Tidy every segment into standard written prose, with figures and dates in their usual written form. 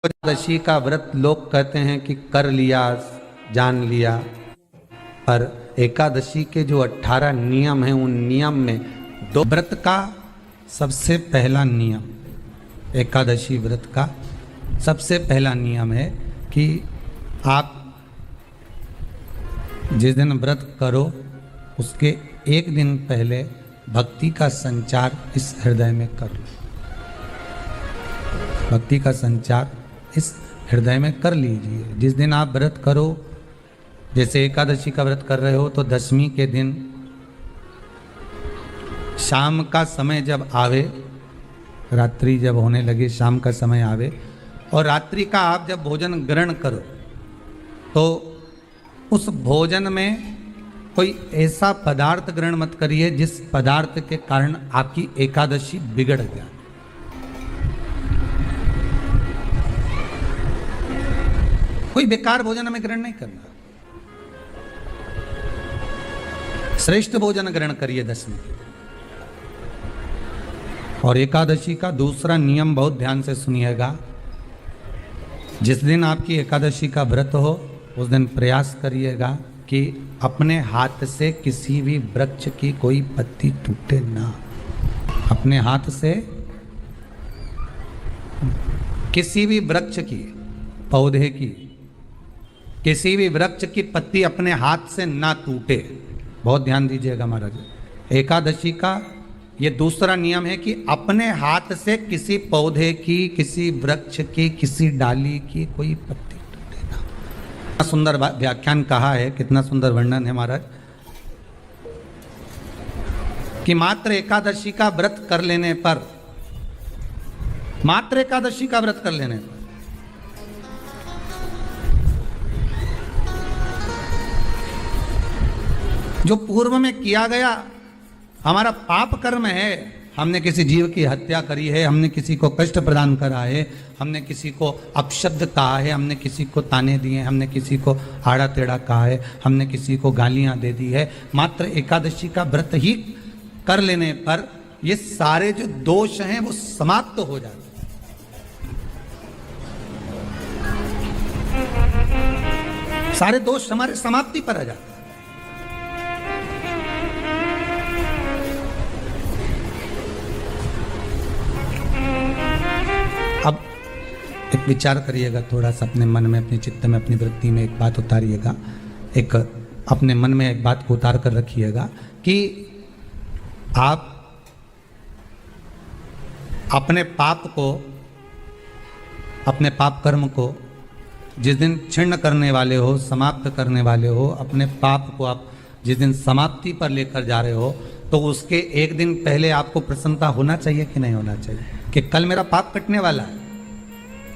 एकादशी का व्रत लोग कहते हैं कि कर लिया, जान लिया, पर एकादशी के जो 18 नियम हैं उन नियम में दो व्रत का सबसे पहला नियम, एकादशी व्रत का सबसे पहला नियम है कि आप जिस दिन व्रत करो उसके एक दिन पहले भक्ति का संचार इस हृदय में कर लो। भक्ति का संचार इस हृदय में कर लीजिए। जिस दिन आप व्रत करो, जैसे एकादशी का व्रत कर रहे हो तो दशमी के दिन शाम का समय जब आवे, रात्रि जब होने लगे, शाम का समय आवे और रात्रि का आप जब भोजन ग्रहण करो तो उस भोजन में कोई ऐसा पदार्थ ग्रहण मत करिए जिस पदार्थ के कारण आपकी एकादशी बिगड़ गया। कोई बेकार भोजन हमें ग्रहण नहीं करना, श्रेष्ठ भोजन ग्रहण करिए दशमी। और एकादशी का दूसरा नियम बहुत ध्यान से सुनिएगा। जिस दिन आपकी एकादशी का व्रत हो उस दिन प्रयास करिएगा कि अपने हाथ से किसी भी वृक्ष की कोई पत्ती टूटे ना। अपने हाथ से किसी भी वृक्ष की, पौधे की, किसी भी वृक्ष की पत्ती अपने हाथ से ना टूटे। बहुत ध्यान दीजिएगा महाराज। एकादशी का ये दूसरा नियम है कि अपने हाथ से किसी पौधे की, किसी वृक्ष की, किसी डाली की कोई पत्ती टूटे ना। कितना सुंदर व्याख्यान कहा है, कितना सुंदर वर्णन है महाराज कि मात्र एकादशी का व्रत कर लेने पर, मात्र एकादशी का व्रत कर लेने पर जो पूर्व में किया गया हमारा पाप कर्म है, हमने किसी जीव की हत्या करी है, हमने किसी को कष्ट प्रदान करा है, हमने किसी को अपशब्द कहा है, हमने किसी को ताने दिए, हमने किसी को आड़ा टेढ़ा कहा है, हमने किसी को गालियां दे दी है, मात्र एकादशी का व्रत ही कर लेने पर ये सारे जो दोष हैं वो समाप्त हो जाते हैं। सारे दोष हमारे समाप्ति पर आ जाते हैं। अब एक विचार करिएगा थोड़ा सा अपने मन में, अपने चित्त में, अपनी वृत्ति में एक बात उतारिएगा। एक अपने मन में एक बात को उतार कर रखिएगा कि आप अपने पाप को, अपने पाप कर्म को जिस दिन छिन्न करने वाले हो, समाप्त करने वाले हो, अपने पाप को आप जिस दिन समाप्ति पर लेकर जा रहे हो तो उसके एक दिन पहले आपको प्रसन्नता होना चाहिए कि नहीं होना चाहिए कि कल मेरा पाप कटने वाला है,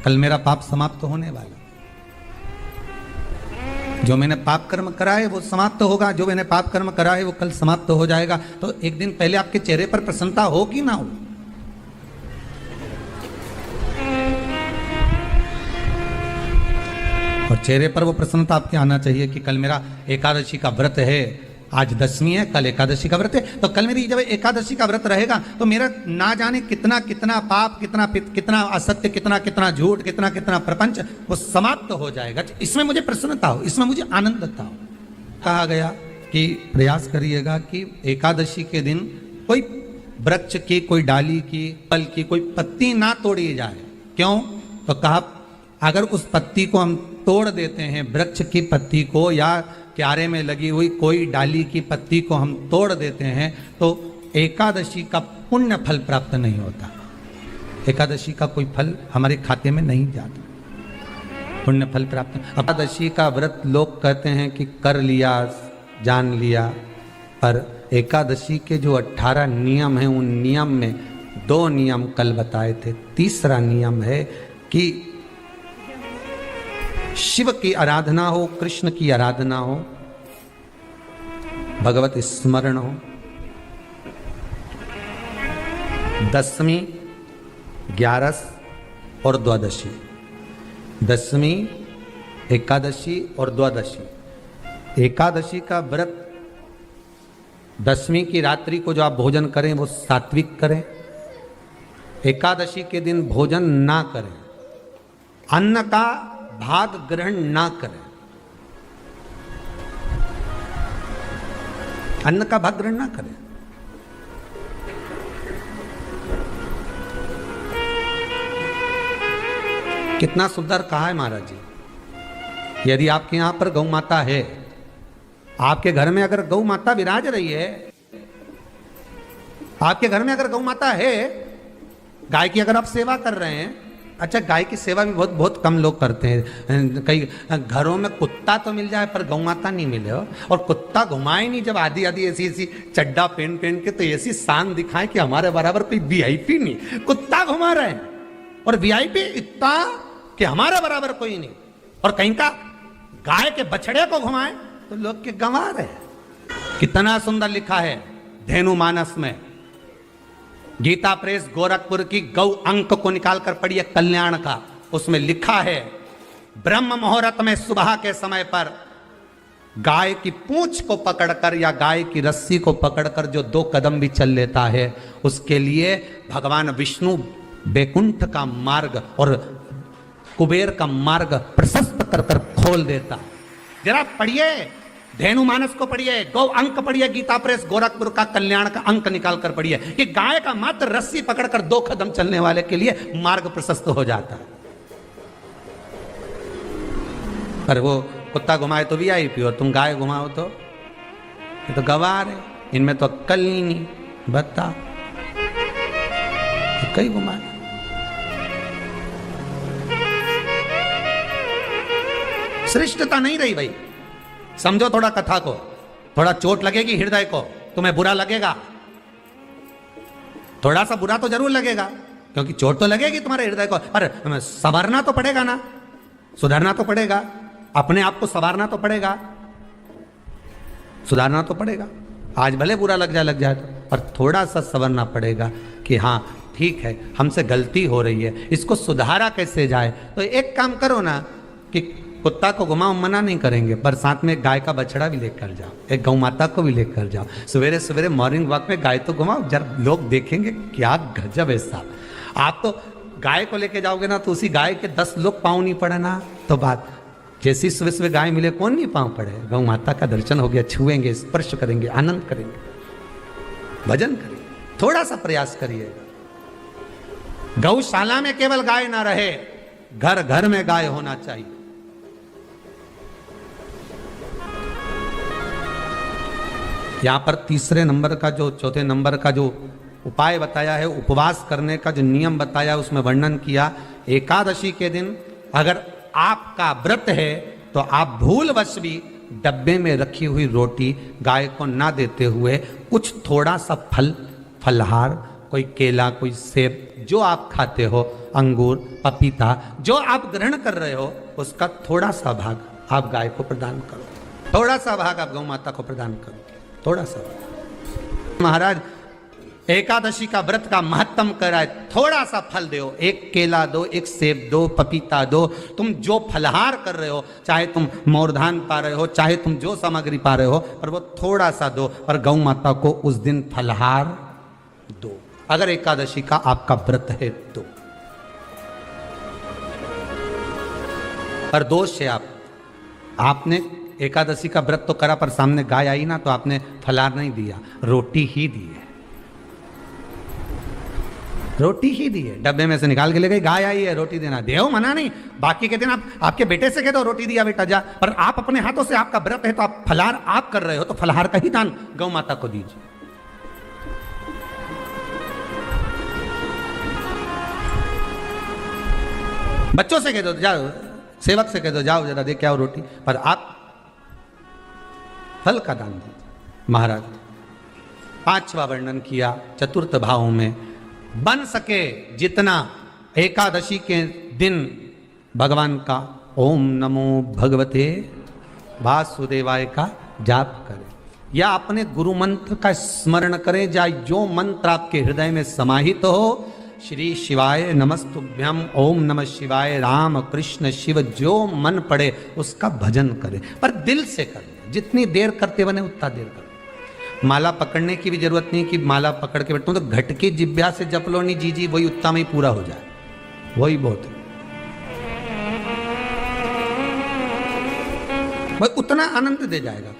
कल मेरा पाप समाप्त होने वाला। जो मैंने पाप कर्म करा है वो समाप्त होगा, जो मैंने पाप कर्म करा है वो कल समाप्त हो जाएगा। तो एक दिन पहले आपके चेहरे पर प्रसन्नता हो कि ना हो? और चेहरे पर वो प्रसन्नता आपके आना चाहिए कि कल मेरा एकादशी का व्रत है, आज दशमी है, कल एकादशी का व्रत है, तो कल मेरी जब एकादशी का व्रत रहेगा तो मेरा ना जाने कितना कितना पाप, कितना असत्य, कितना झूठ, कितना प्रपंच वो समाप्त हो जाएगा। इसमें मुझे प्रसन्नता हो, इसमें मुझे आनंदता हो। कहा गया कि प्रयास करिएगा कि एकादशी के दिन कोई वृक्ष की, कोई डाली की, फल की कोई पत्ती ना तोड़ी जाए। क्यों? तो कहा अगर उस पत्ती को हम तोड़ देते हैं, वृक्ष की पत्ती को या क्यारे में लगी हुई कोई डाली की पत्ती को हम तोड़ देते हैं तो एकादशी का पुण्य फल प्राप्त नहीं होता। एकादशी का कोई फल हमारे खाते में नहीं जाता, पुण्य फल प्राप्त। एकादशी का व्रत लोग कहते हैं कि कर लिया, जान लिया, पर एकादशी के जो 18 नियम हैं उन नियम में 2 नियम कल बताए थे। तीसरा नियम है कि शिव की आराधना हो, कृष्ण की आराधना हो, भगवत स्मरण हो। दशमी, 11 और द्वादशी, दशमी, एकादशी और द्वादशी। एकादशी का व्रत दशमी की रात्रि को जो आप भोजन करें वो सात्विक करें। एकादशी के दिन भोजन ना करें। अन्न का भाग ग्रहण ना करें, अन्न का भाग ग्रहण ना करें। कितना सुंदर कहा है महाराज जी। यदि आपके यहां पर गौ माता है, आपके घर में अगर गौ माता विराज रही है, आपके घर में अगर गौ माता है, गाय की अगर आप सेवा कर रहे हैं, अच्छा गाय की सेवा भी बहुत बहुत कम लोग करते हैं। कई घरों में कुत्ता तो मिल जाए पर गौ माता नहीं मिले हो, और कुत्ता घुमाए नहीं जब आधी आधी ऐसी ऐसी चड्डा पहन पहन के, तो ऐसी शान दिखाए कि हमारे बराबर कोई वीआईपी नहीं, कुत्ता घुमा रहे हैं, और वीआईपी इतना कि हमारे बराबर कोई नहीं, और कहीं का गाय के बछड़े को घुमाए तो लोग के गंवा रहे। कितना सुंदर लिखा है धेनु मानस में, गीता प्रेस गोरखपुर की गौ अंक को निकाल कर पढ़िए कल्याण का, उसमें लिखा है ब्रह्म मुहूर्त में सुबह के समय पर गाय की पूंछ को पकड़कर या गाय की रस्सी को पकड़कर जो 2 कदम भी चल लेता है, उसके लिए भगवान विष्णु बैकुंठ का मार्ग और कुबेर का मार्ग प्रशस्त कर कर खोल देता। जरा पढ़िए धेनु मानस को पढ़िए, गौ अंक पढ़िए, गीता प्रेस गोरखपुर का कल्याण का अंक निकाल कर पढ़िए कि गाय का मात्र रस्सी पकड़कर 2 कदम चलने वाले के लिए मार्ग प्रशस्त हो जाता है। पर वो कुत्ता घुमाए तो वीआईपी, और तुम गाय घुमाओ तो ये तो गवार है, इनमें तो अक्कल ही नहीं। बता तो कई घुमाए। श्रेष्ठता नहीं रही भाई। समझो थोड़ा कथा को, थोड़ा चोट लगेगी हृदय को, तुम्हें बुरा लगेगा, थोड़ा सा बुरा तो जरूर लगेगा, क्योंकि चोट तो लगेगी तुम्हारे हृदय को, पर संवरना तो पड़ेगा ना, सुधारना तो पड़ेगा, अपने आप को संवारना तो पड़ेगा, सुधारना तो पड़ेगा। आज भले बुरा लग जाए तो, पर थोड़ा सा संवरना पड़ेगा कि हाँ ठीक है हमसे गलती हो रही है, इसको सुधारा कैसे जाए। तो एक काम करो ना कि कुत्ता को घुमाओ, मना नहीं करेंगे, पर साथ में गाय का बछड़ा भी लेकर जाओ, एक गौ माता को भी लेकर जाओ, सवेरे सवेरे मॉर्निंग वॉक में गाय तो घुमाओ, जरा लोग देखेंगे क्या गजब है साहब। आप तो गाय को लेके जाओगे ना तो उसी गाय के 10 लोग पाँव नहीं पड़े ना, तो बात जैसी सुबह सुबह गाय मिले कौन नहीं पाँव पड़े। गौ माता का दर्शन हो गया, छुएंगे, स्पर्श करेंगे, आनंद करेंगे, भजन करेंगे, थोड़ा सा प्रयास करिएगा। गौशाला में केवल गाय ना रहे, घर घर में गाय होना चाहिए। यहां पर तीसरे नंबर का जो, चौथे नंबर का जो उपाय बताया है, उपवास करने का जो नियम बताया, उसमें वर्णन किया एकादशी के दिन अगर आपका व्रत है तो आप भूलवश भी डब्बे में रखी हुई रोटी गाय को ना देते हुए कुछ थोड़ा सा फलहार, कोई केला, कोई सेब, जो आप खाते हो, अंगूर, पपीता, जो आप ग्रहण कर रहे हो, उसका थोड़ा सा भाग आप गाय को प्रदान करो, थोड़ा सा भाग आप गौ माता को प्रदान करो, थोड़ा सा। महाराज एकादशी का व्रत का महत्तम कराए, थोड़ा सा फल दो, एक केला दो, एक सेब दो, पपीता दो, तुम जो फलहार कर रहे हो, चाहे तुम मोरधान पा रहे हो, चाहे तुम जो सामग्री पा रहे हो, पर वो थोड़ा सा दो, और गौ माता को उस दिन फलहार दो, अगर एकादशी का आपका व्रत है तो। पर दोष है आपने एकादशी का व्रत तो करा, पर सामने गाय आई ना तो आपने फलाहार नहीं दिया, रोटी ही दी है, रोटी ही दी है, डब्बे में से निकाल के ले गई, गाय आई है रोटी देना, देव मना नहीं। बाकी के दिन आप आपके बेटे से कह दो रोटी दिया बेटा जा, पर आप अपने हाथों से, आपका व्रत है तो आप फलाहार आप कर रहे हो, तो फलाहार का ही दान गौ माता को दीजिए। बच्चों से कह दो, जाओ सेवक से कह दो, जाओ जरा दे के आओ रोटी, पर आप फल का दान दीजिए। महाराज 5वां वर्णन किया चतुर्थ भाव में, बन सके जितना एकादशी के दिन भगवान का ओम नमो भगवते वासुदेवाय का जाप करें, या अपने गुरु मंत्र का स्मरण करें, या जो मंत्र आपके हृदय में समाहित हो, श्री शिवाय नमस्तुभ्यम, ओम नमः शिवाय, राम कृष्ण शिव, जो मन पड़े उसका भजन करें, पर दिल से करें, जितनी देर करते बने उतना देर करें। माला पकड़ने की भी जरूरत नहीं कि माला पकड़ के बैठता हूं तो घट की जिब्या से जप लो नहीं जी, वही उतना में ही पूरा हो जाए, वही बहुत है। बस उतना आनंद दे जाएगा।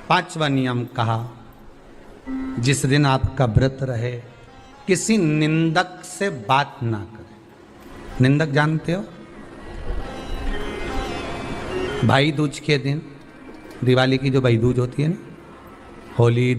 5वां नियम कहा, जिस दिन आपका व्रत रहे किसी निंदक से बात ना करें। निंदक जानते हो? भाई दूज के दिन, दिवाली की जो भाई दूज होती है ना, होली